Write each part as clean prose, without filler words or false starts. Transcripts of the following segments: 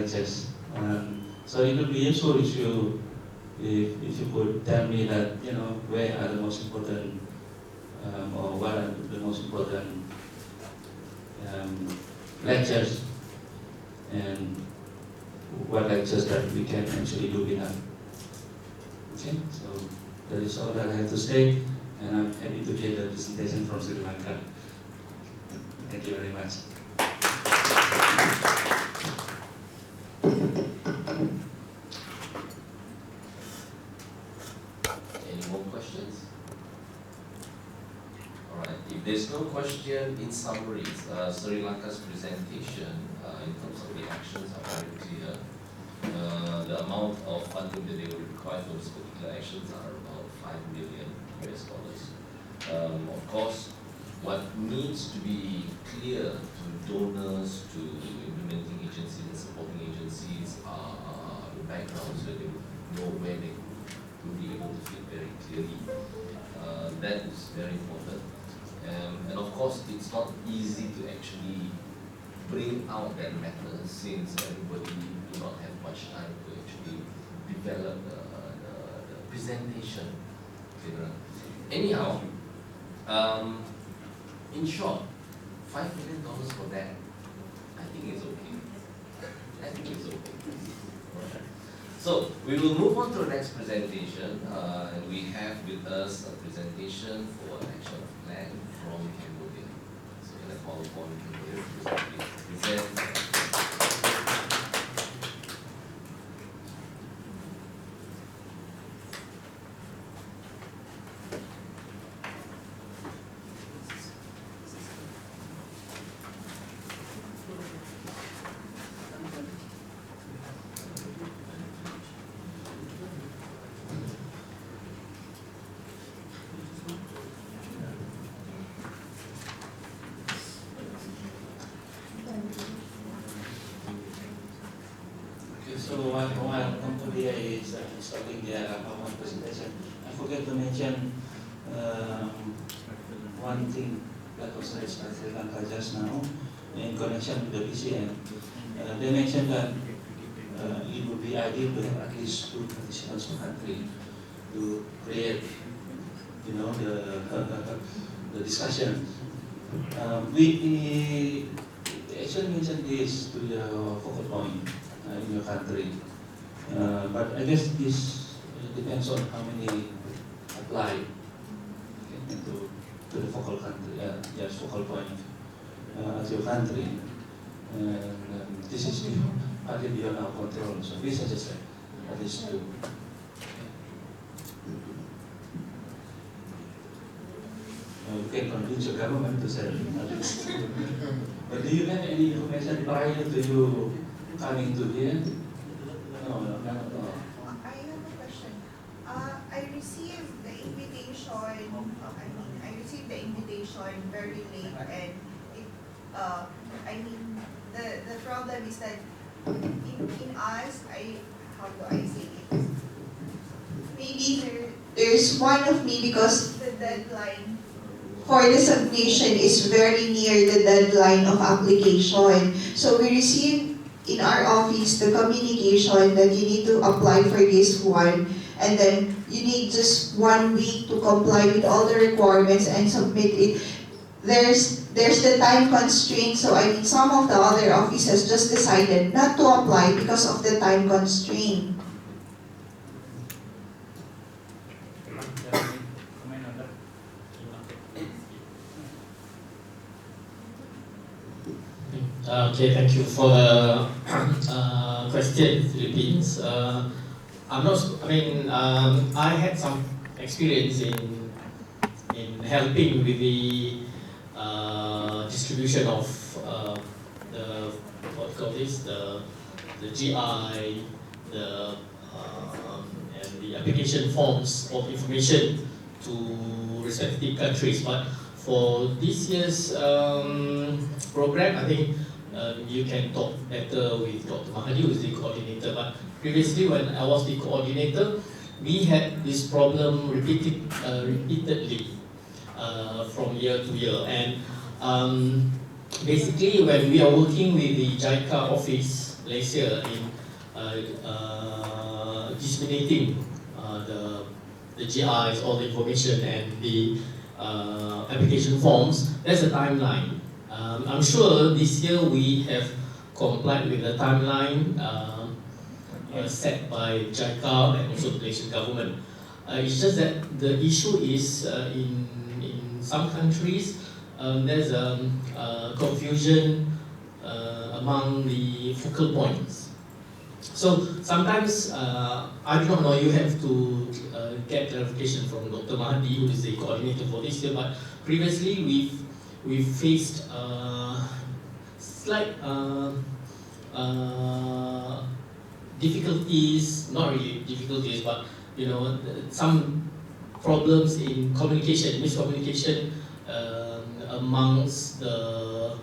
lectures. So it would be useful if you could tell me that, where are the most important or what are the most important lectures, and what lectures that we can actually do enough. Okay, so that is all that I have to say, and I'm happy to hear the presentation from Sri Lanka. Thank you very much. Any more questions? Alright, if there's no question, in summary, Sri Lanka's presentation in terms of the actions are very clear. The amount of funding that they will require for this particular actions are about $5 million US. Of course, what needs to be clear to donors, to implementing agencies and supporting agencies are the background, so they will know where they will be able to fit very clearly. That is very important. And of course, it's not easy to actually bring out that matter, since everybody do not have much time to actually develop the presentation. Anyhow, in short, $5 million for that, I think it's okay. I think it's okay. Right. So we will move on to the next presentation, and we have with us a presentation for an action plan from Cambodia. So can I call upon Cambodia to present. So while Cambodia is starting their PowerPoint presentation, I forget to mention one thing that was raised by Sri Lanka just now in connection with the PCN. They mentioned that it would be ideal to have at least 2 participants per country to create, the discussion. We actually mentioned this to the focal point in your country, but I guess this depends on how many apply to the focal country, focal point at your country, and this is partly beyond our control. So we suggest at least 2. You can convince your government to sell at least 2. But do you have any information prior to you coming to here? No, not at all. I have a question. I received the invitation. I received the invitation very late, and the problem is that in us, how do I say it? Maybe there's one of me, because the deadline for the submission is very near the deadline of application. So we received in our office the communication that you need to apply for this one, and then you need just 1 week to comply with all the requirements and submit it. There's the time constraint, so some of the other offices just decided not to apply because of the time constraint. Okay, thank you for the question, Philippines. I had some experience in helping with the distribution of the GI, and the application forms of information to respective countries. But for this year's program, I think you can talk better with Dr. Mahadi, who is the coordinator. But previously, when I was the coordinator, we had this problem repeatedly from year to year. And basically, when we are working with the JICA office, Malaysia in disseminating the GIs, all the information and the application forms. There's a timeline. I'm sure this year we have complied with the timeline set by JICA and also the Malaysian government. It's just that the issue is in some countries there's confusion among the focal points. So sometimes I do not know, you have to get clarification from Dr. Mahdi, who is the coordinator for this year, but previously we've faced slight difficulties, not really difficulties, but you know, some problems in communication, miscommunication amongst the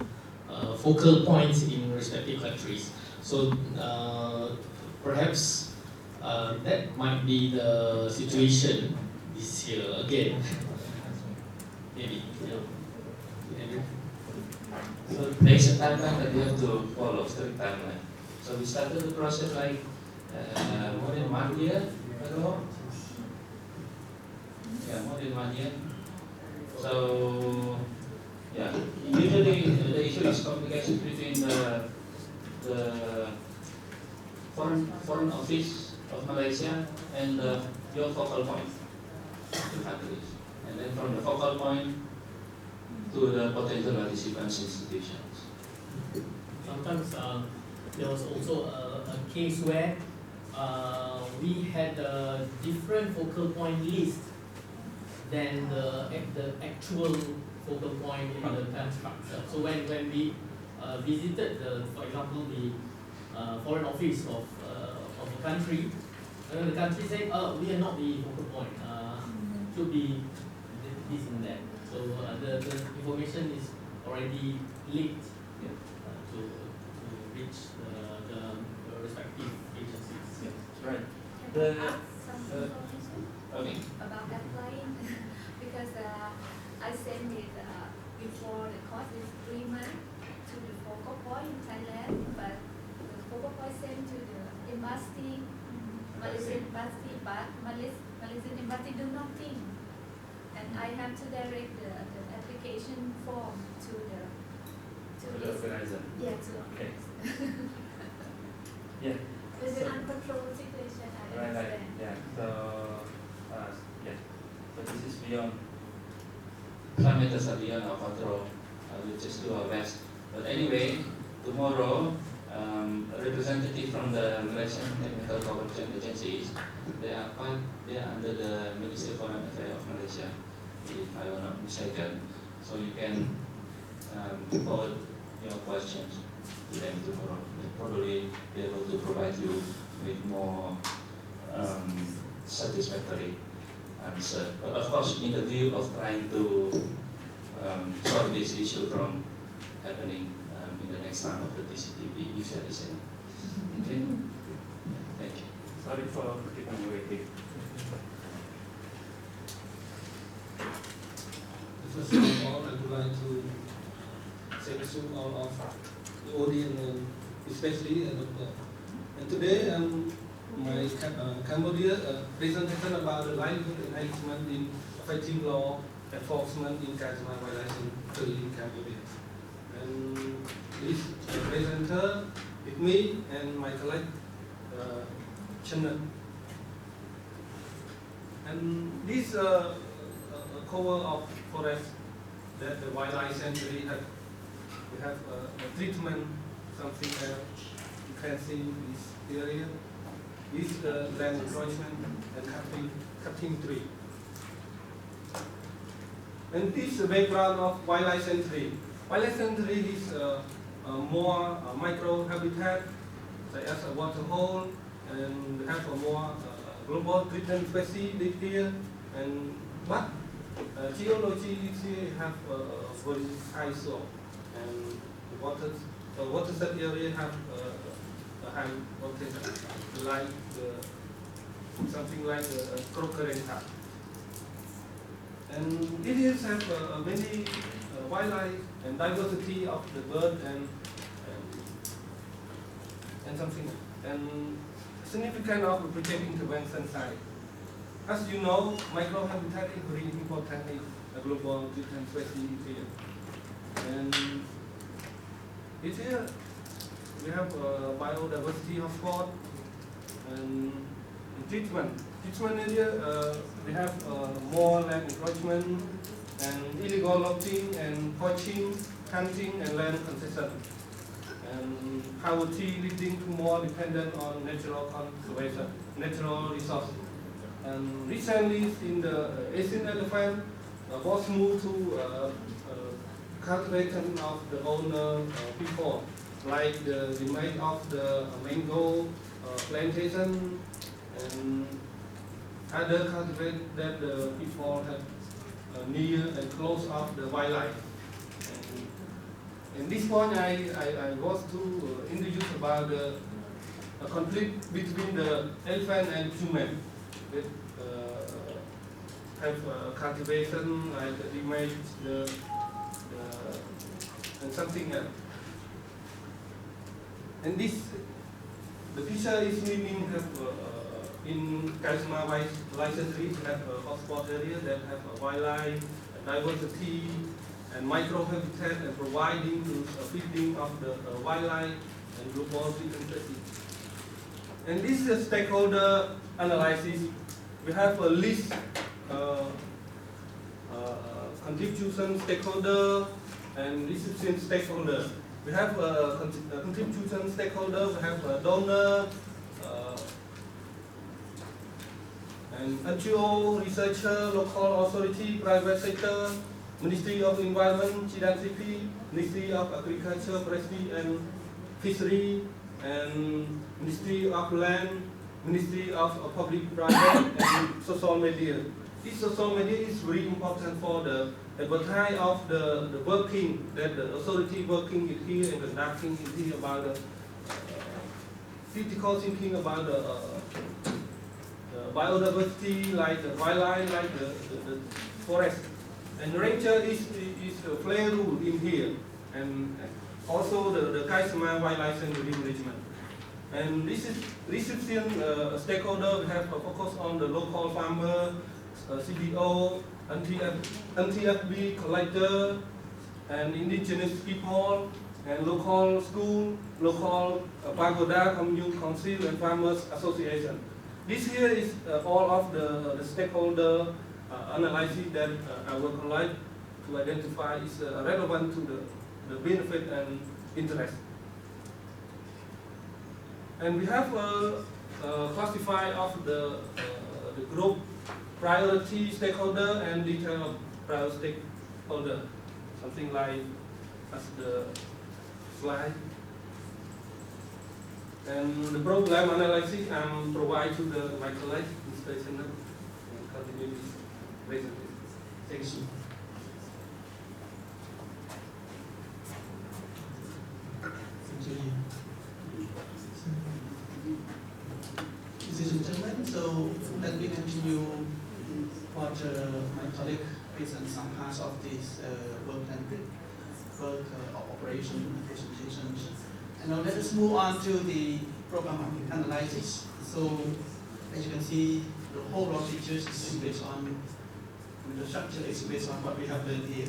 focal points in respective countries. So perhaps that might be the situation this year again. Maybe, you know. Andrew? So there's a timeline that we have to follow, strict timeline. So we started the process like more than 1 year ago. Yeah, more than 1 year. So yeah, usually the issue is communication between the foreign office of Malaysia and your focal point, the countries, and then from the focal point to the potential participants institutions. Sometimes there was also a case where we had a different focal point list than the actual focal point in the time structure. So when we visited for example, the foreign office of the country, the country said, we are not the focal point. Should be this and that. So the information is already leaked to reach the respective agencies. Yeah, right. Can I ask some information Okay. about applying? Because I sent it before the course is 3 months to the focal point in Thailand, but the focal point sent to the embassy, Malaysian embassy, but Malaysian embassy do nothing. And I have to direct the application form to the this. organizer. Yeah, to Okay. Yeah. It's an uncontrolled situation, I Right. understand. Yeah. So yeah. So this is beyond. Some matters are beyond our control. We'll just do our best. But anyway, tomorrow, a representative from the Malaysian Technical Cooperation Agencies, they are under the Ministry of Foreign Affairs of Malaysia, if I am not mistaken. So you can forward your questions to them tomorrow. They'll probably be able to provide you with more satisfactory answer. But of course, in the view of trying to solve this issue from happening in the next round of the TCTP, if there is any. Okay? Thank you. Sorry for keeping you waiting. First of all, I would like to say to all of the audience, and especially Dr. And today, my Cambodia presentation about the livelihood enhancement in fighting law enforcement in Kazama violation in Cambodia. And this presenter with me and my colleague, Chinna. And this cover of forest that the wildlife sanctuary have, we have a treatment, something else. You can see this area, this land encroachment and cutting tree. And this is the background of wildlife sanctuary. Wildlife sanctuary is more micro habitat, such as a water hole, and we have a more global treatment species live here. And but geology is here have a very high slope, and the watershed area have a high water, like something like a crocodile type. And it is have many wildlife and diversity of the bird and something. And significance of the project intervention side. As you know, microhabitat is very important in the global and strategy here. And here we have biodiversity hotspot and treatment. Treatment area, we have more land encroachment and illegal logging and poaching, hunting and land concession. And poverty leading to more dependent on natural conservation, natural resources. And recently in the Asian elephant was moved to cultivation of the owner people, like the demand of the mango plantation and other cultivate that the people have near and close of the wildlife. And in this point, I was to introduce about the conflict between the elephant and human. That have cultivation like the image, and something else. And this, the picture is meaning have in Charisma license have a hotspot area that have a wildlife, diversity, and microhabitat, and providing to feeding of the wildlife and global frequency. And this is stakeholder analysis. We have a list contribution stakeholder and reception stakeholder. We have a contribution stakeholder, we have a donor, and NGO, researcher, local authority, private sector, Ministry of Environment, TCTP, Ministry of Agriculture, Forestry and Fishery, and Ministry of Land, Ministry of Public Private and Social Media. This social media is very important for the advertise of the working that the authority working is here and conducting is here about the critical thinking about the biodiversity, like the wildlife, like the forest. And ranger is a play role in here, and also the Kaisama Wildlife Sanctuary Management. And this is reception stakeholder. We have a focus on the local farmer, CBO, NTFB collector, and indigenous people, and local school, local pagoda, community council, and farmers association. This here is all of the stakeholder analysis that I will collect to identify is relevant to the benefit and interest. And we have classified of the group priority stakeholder and detailed priority stakeholder, something like as the slide. And the problem analysis provide to my colleague, Mr. Senna, and continue this presentation. Thank you. Ladies and gentlemen, so let me continue what my colleague present some parts of this work and work operation and presentations. And now let us move on to the program analysis. So as you can see, the whole raw features is based on the structure is based on what we have learned here.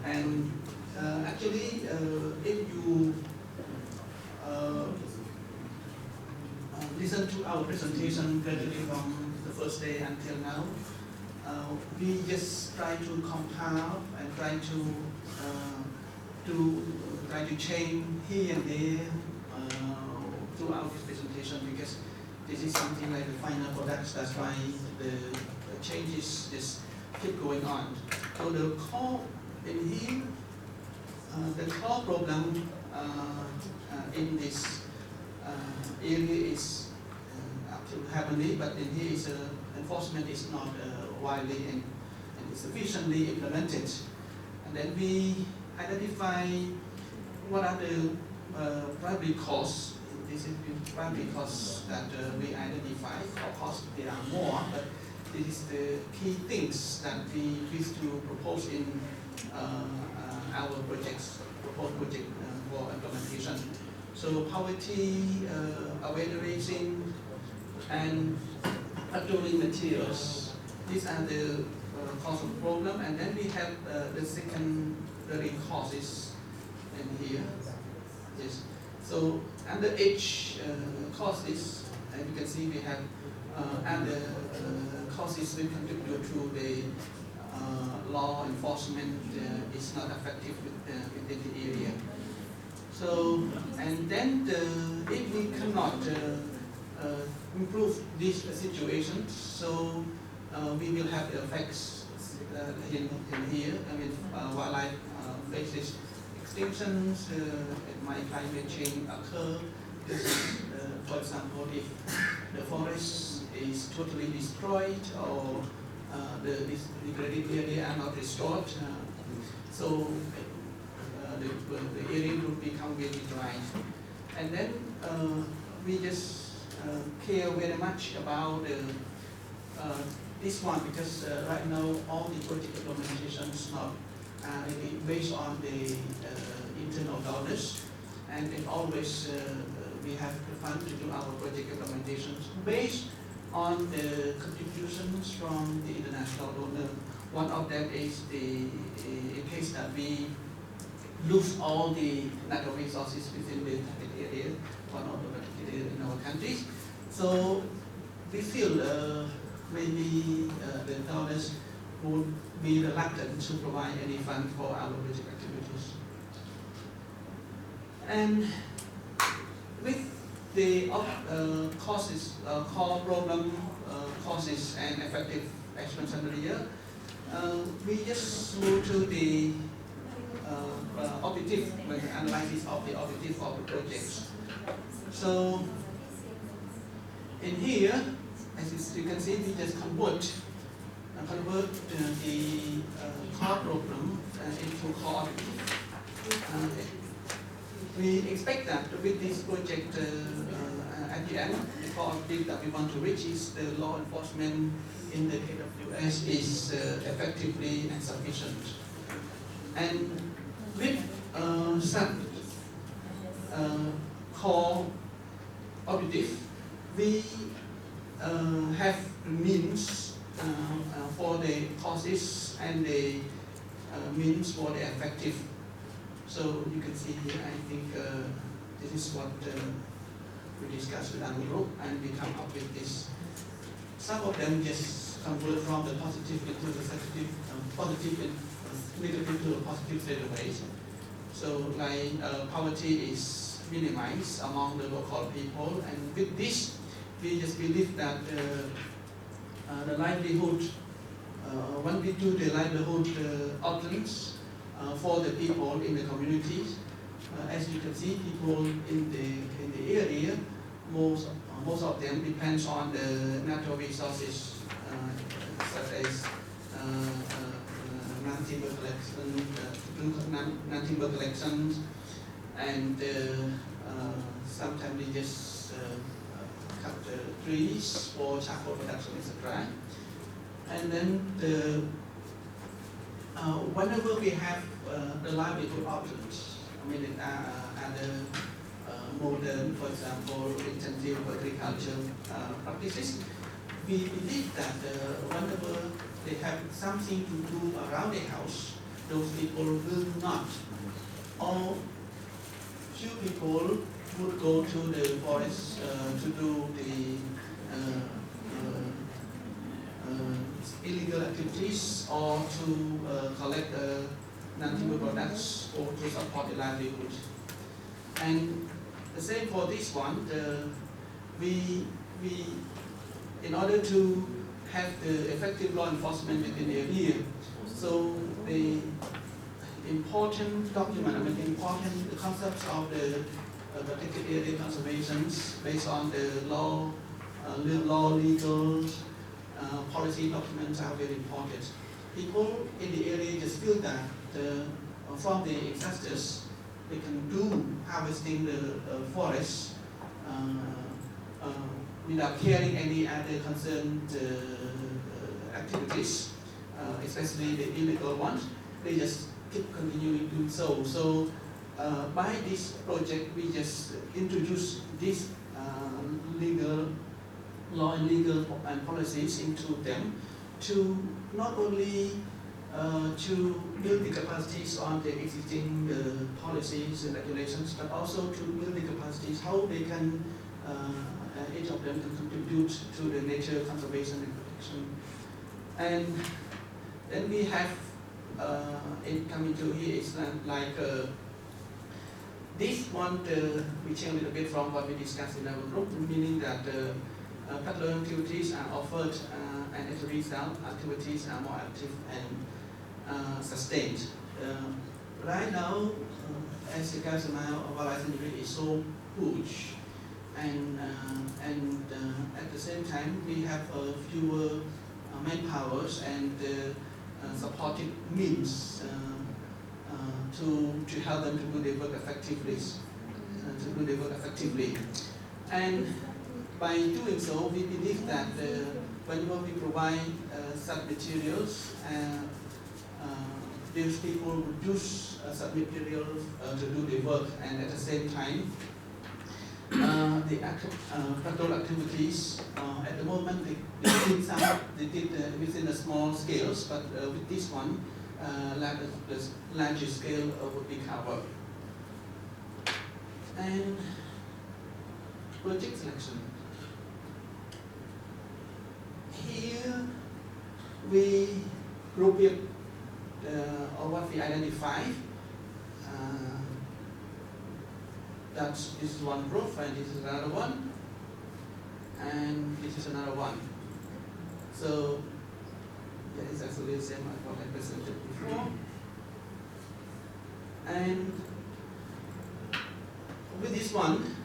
And actually, if you listen to our presentation gradually from the first day until now, we just try to compile and try to change here and there throughout this presentation, because this is something like the final products. That's why the changes just keep going on. So the core in here, the core problem in this area is happening, but in here is enforcement is not widely and sufficiently implemented. And then we identify what are the primary causes. This is the primary cause that we identify. Of course, there are more, but this is the key things that we wish to propose in our projects, proposed project for implementation. So poverty, raising, and procuring materials. These are the cause of problem. And then we have the secondary causes in here. Yes. So under each causes, and you can see we have other causes will contribute to the law enforcement is not effective within the area. So, and then if we cannot improve this situation, so we will have the effects in here. I mean, wildlife faces extinctions, it might climate change occur. This is, for example, if the forest is totally destroyed or the degraded area are not restored, so the area will become very dry. And then we just care very much about this one because right now all the project implementation is not really based on the internal donors, and it always we have the fund to do our project implementations based on the contributions from the international donor. One of them is in case that we lose all the natural resources within the target area, one of the target area in our countries. So we feel maybe the donors would be reluctant to provide any fund for our project activities. And with the causes, core problem causes and effective action scenario, we just move to the objective, analysis of the objective of the projects. So in here, as you can see, we just convert the core problem into core objective. We expect that with this project at the end, the core objective that we want to reach is the law enforcement in the KWS is effectively and sufficient. And with some core objective, we have means for the causes and the means for the effective. So you can see here, I think this is what we discussed with our group, and we come up with this. Some of them just convert from the positive into the negative, positive and negative to the positive straight away. So like poverty is minimized among the local people, and with this, we just believe that the livelihood, when we do the livelihood options for the people in the communities, as you can see, people in the area, most of them depends on the natural resources such as non-timber collections, and sometimes they just cut the trees for charcoal production, etc. And then whenever we have the livelihood options, I mean, other modern, for example, intensive agriculture practices, we believe that whenever they have something to do around the house, those people will not. Or few people would go to the forest to do the illegal activities or to collect non-timber products or to support the livelihood. And the same for this one, we in order to have the effective law enforcement within the area, so the important document, I mean important concepts of the protected area conservations based on the law, legal policy documents are very important. People in the area just feel that from the ancestors, they can do harvesting the forest without carrying any other concerned activities, especially the illegal ones. They just keep continuing doing so. So by this project, we just introduce this legal law and legal and policies into them to not only to build the capacities on the existing policies and regulations, but also to build the capacities how they can, each of them can contribute to the nature conservation and protection. And then we have it coming to here is like this one, we change a little bit from what we discussed in our group, meaning that paid learning activities are offered and as a result, activities are more active and sustained. Right now, as the gas amount of our license is so huge, and at the same time, we have fewer manpowers and supportive means to help them to do their work effectively. And by doing so, we believe that whenever we provide such materials, these people would use such materials to do their work, and at the same time, the patrol activities at the moment they did within a small scales, but with this one, the larger scale would be covered. And project selection. Here we group it, or what we identify. This is one group, and this is another one, and this is another one. So that is actually the same as what I presented before. And with this one,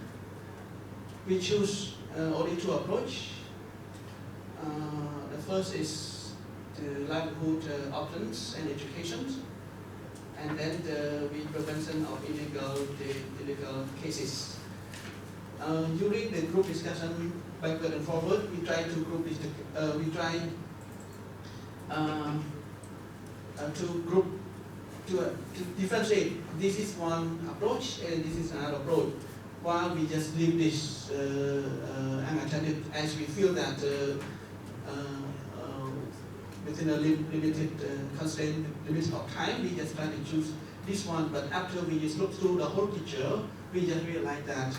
we choose only two approaches. The first is the livelihood options and education, and then the prevention of illegal cases. During the group discussion, backward and forward, we try to group this. We try to differentiate. This is one approach, and this is another approach. While we just leave this unattended, as we feel that within a limited constraint limit of time, we just try to choose this one. But after we just look through the whole picture, we just realize that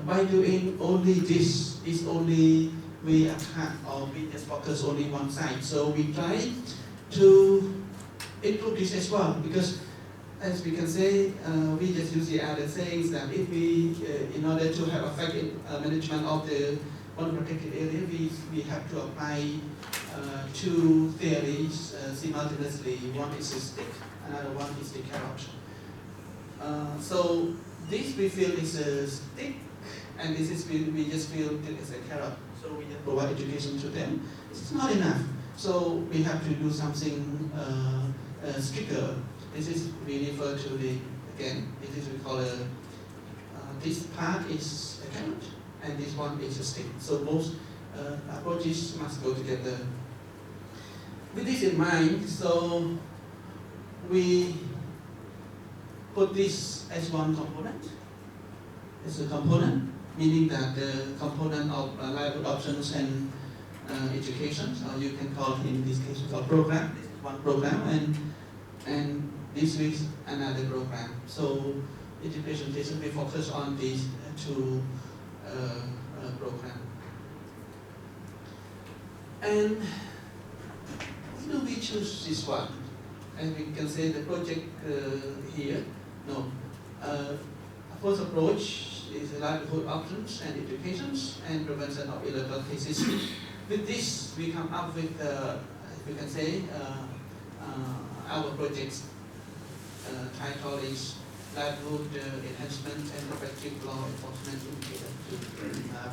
by doing only this is only we attack or we just focus only one side. So we try to include this as well, because as we can say, we just use the other sayings that if we, in order to have effective management of the one protected area, we have to apply two theories simultaneously. One is the stick, another one is the carrot. So this we feel is a stick, and this is we just feel it is a carrot. So we just provide education to them. It's not enough. So we have to do something stricter. This is we refer to the, again, this is we call this part is a carrot and this one is a stick. So both approaches must go together. With this in mind, so we put this as one component. It's a component, meaning that the component of livelihood options and education, or you can call it in this case we call program. This is one program, and this is another program. So in the presentation we focus on these two programs. And why do we choose this one? And we can say the project here. No, first approach is livelihood options and educations and prevention of illegal cases. With this, we come up with, we can say, our project's title is livelihood enhancement and effective law enforcement indicator to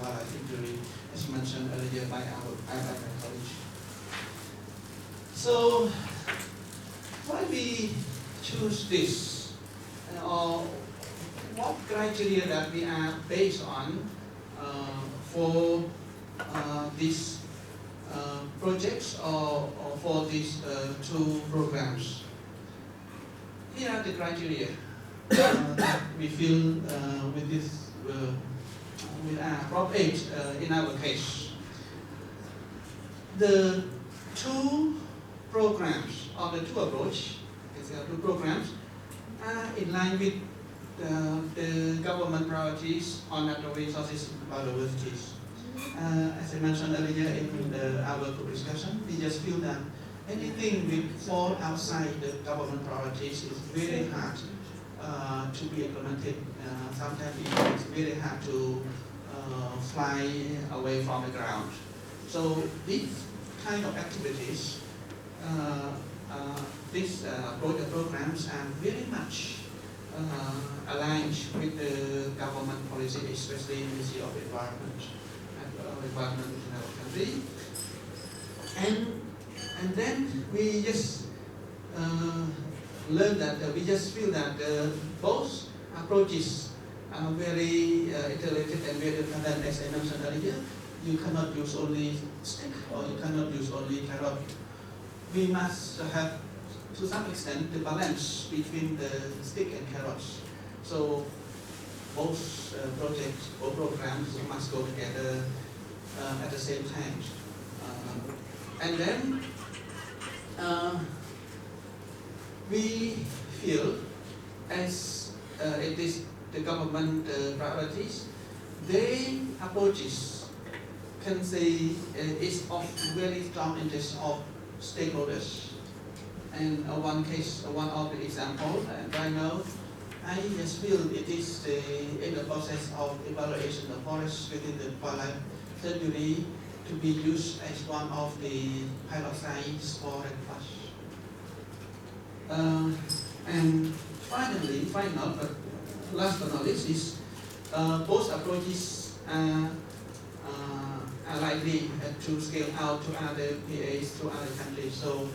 wildlife injury, as mentioned earlier by our college. So, why we choose this, or what criteria that we are based on for these projects or for these two programs? Here are the criteria. that we feel with this with Prop 8 in our case. The two programs or the two approach, two programs are in line with the government priorities on natural resources and biodiversity. As I mentioned earlier in our group discussion, we just feel that anything which fall outside the government priorities is very hard to be implemented. Sometimes it's very hard to fly away from the ground. So these kind of activities, these programs are very much aligned with the government policy, especially in the issue of environment in our country. And then we just learned that we just feel that both approaches are very iterative and very dependent. As I mentioned earlier, you cannot use only stick or you cannot use only carrot. We must have, to some extent, the balance between the stick and carrots. So both projects or programs must go together at the same time. And then we feel, as it is the government priorities, their approaches can say is of very strong interest of stakeholders. And one case, one of the example, right now, I just feel it is in the process of evaluation of forests within the wildlife sanctuary to be used as one of the pilot sites for red flash. And finally, but last but not least, is both approaches are likely to scale out to other PAs, to other countries. So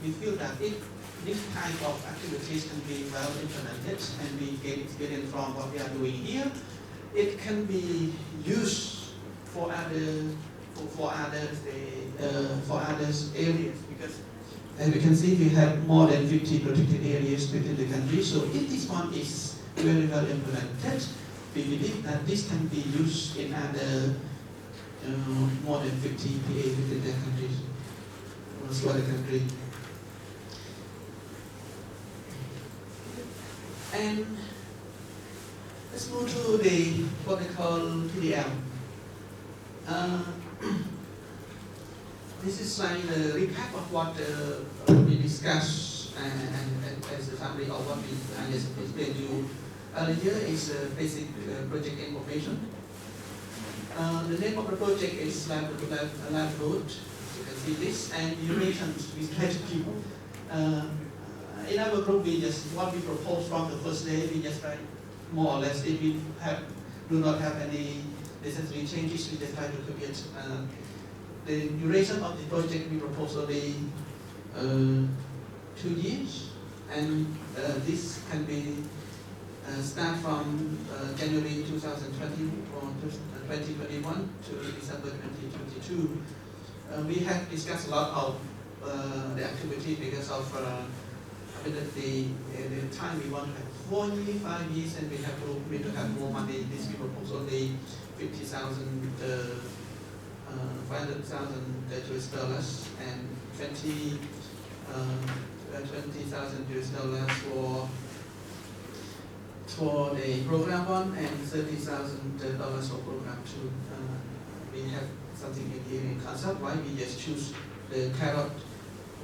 we feel that if this type of activities can be well implemented and we get experience from what we are doing here, it can be used for other areas, because as we can see, we have more than 50 protected areas within the country. So if this one is very well implemented, we believe that this can be used in other more than 50 PA within their countries, also other country. And let's move to the what they call PDL. This is like a recap of what we discussed and as a summary of what I just explained to you earlier is basic project information. The name of the project is Livelihood. You can see this, and durations we try to keep. In our group, what we propose from the first day, we just try more or less. If we do not have any necessary changes, we just try to keep it. The duration of the project we propose only 2 years, and this can be start from January 2020 or 2021 to December 2022. We have discussed a lot of the activity because of the time we want to have 4 years, 5 years, and we to have more money. This we propose only 50,000, 500,000 US dollars and 20,000 US dollars for the program 1 and 30,000 dollars for program 2. We have something in here in concept. Why we just choose the carrot?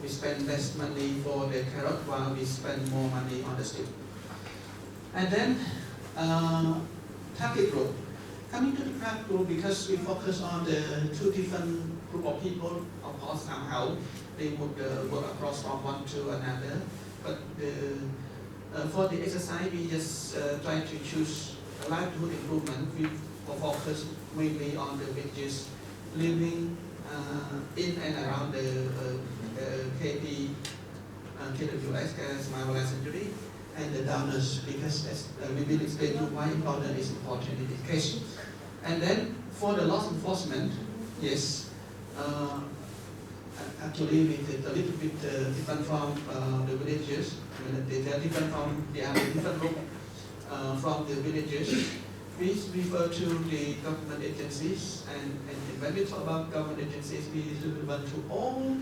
We spend less money for the carrot while we spend more money on the stick. And then target group. Coming to the target group, because we focus on the 2 different group of people, of course somehow they would work across from one to another. But for the exercise, we just try to choose livelihood improvement. We focus mainly on the villages living in and around the KWS, Smart Wildlife Sanctuary, and the donors, because as we will explain to you why important is important in this case. And then for the loss enforcement, yes, actually it is a little bit different from the villages. They are different from the other different group. from the villages, please refer to the government agencies. And when we talk about government agencies, we refer to all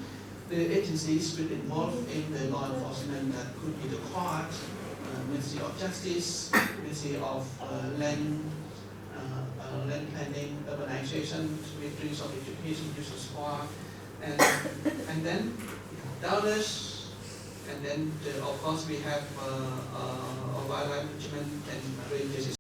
the agencies which involved in the law enforcement. That could be the court, Ministry of Justice, Ministry of Land Planning, Urbanization, Ministries of Education, Youth and Sport, and then others, and then of course we have wildlife management and ranges.